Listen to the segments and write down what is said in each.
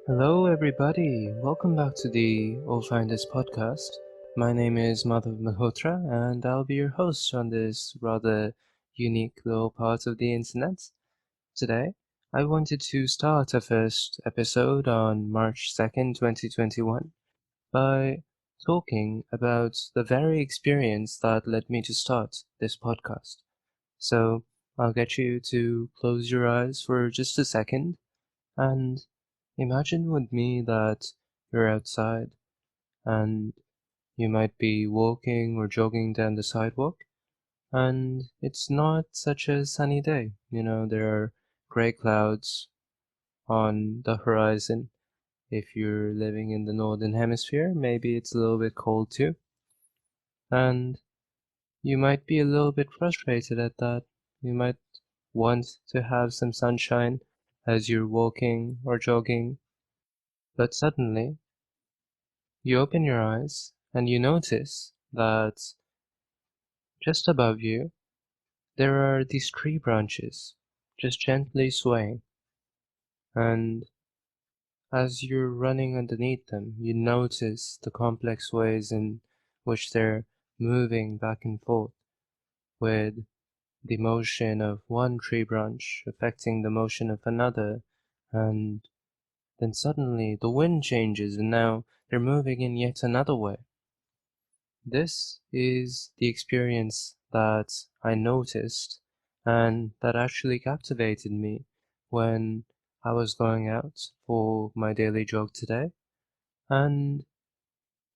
Hello, everybody. Welcome back to the All Find This podcast. My name is Madhav Malhotra, and I'll be your host on this rather unique little part of the internet. Today, I wanted to start a first episode on March 2nd, 2021, by talking about the very experience that led me to start this podcast. So, I'll get you to close your eyes for just a second and imagine with me that you're outside and you might be walking or jogging down the sidewalk, and it's not such a sunny day. There are gray clouds on the horizon. If you're living in the northern hemisphere, maybe it's a little bit cold too. And you might be a little bit frustrated at that. You might want to have some sunshine as you're walking or jogging, but suddenly you open your eyes and you notice that just above you there are these tree branches just gently swaying, and as you're running underneath them, you notice the complex ways in which they're moving back and forth, with the motion of one tree branch affecting the motion of another, and then suddenly the wind changes and now they're moving in yet another way. This is the experience that I noticed and that actually captivated me when I was going out for my daily jog today. And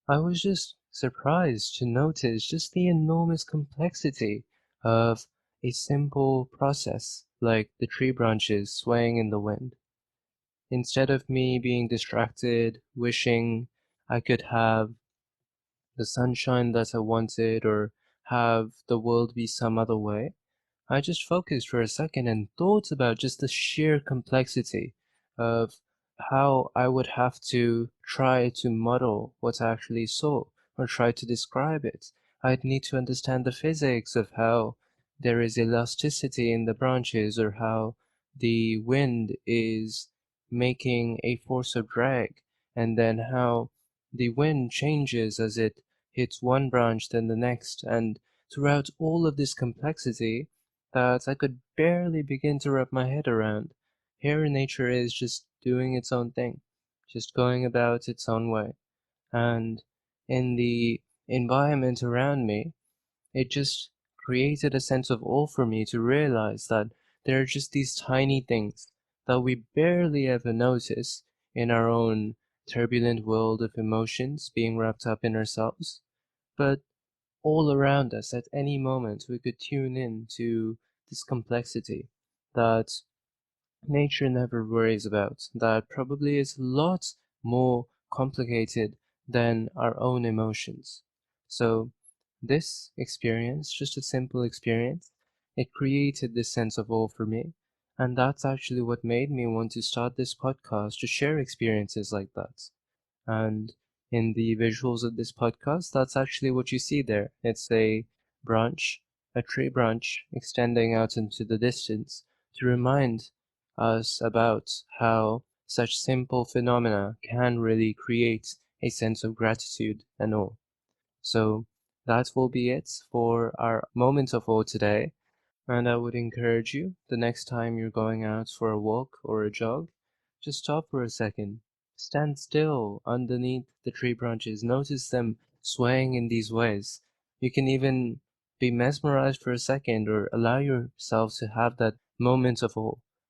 I was just surprised to notice just the enormous complexity of a simple process like the tree branches swaying in the wind. Instead of me being distracted, wishing I could have the sunshine that I wanted or have the world be some other way, I just focused for a second and thought about just the sheer complexity of how I would have to try to model what I actually saw or try to describe it. I'd need to understand the physics of how there is elasticity in the branches or how the wind is making a force of drag, and then how the wind changes as it hits one branch then the next, and throughout all of this complexity that I could barely begin to wrap my head around, here nature is just doing its own thing, just going about its own way. And in the environment around me, it just created a sense of awe for me to realize that there are just these tiny things that we barely ever notice in our own turbulent world of emotions being wrapped up in ourselves. But all around us at any moment we could tune in to this complexity that nature never worries about, that probably is a lot more complicated than our own emotions. So this experience, just a simple experience, it created this sense of awe for me. And that's actually what made me want to start this podcast to share experiences like that. And in the visuals of this podcast, that's actually what you see there. It's a branch, a tree branch extending out into the distance to remind us about how such simple phenomena can really create a sense of gratitude and awe. So that will be it for our moment of awe today. And I would encourage you, the next time you're going out for a walk or a jog, just stop for a second. Stand still underneath the tree branches. Notice them swaying in these ways. You can even be mesmerized for a second or allow yourself to have that moment of awe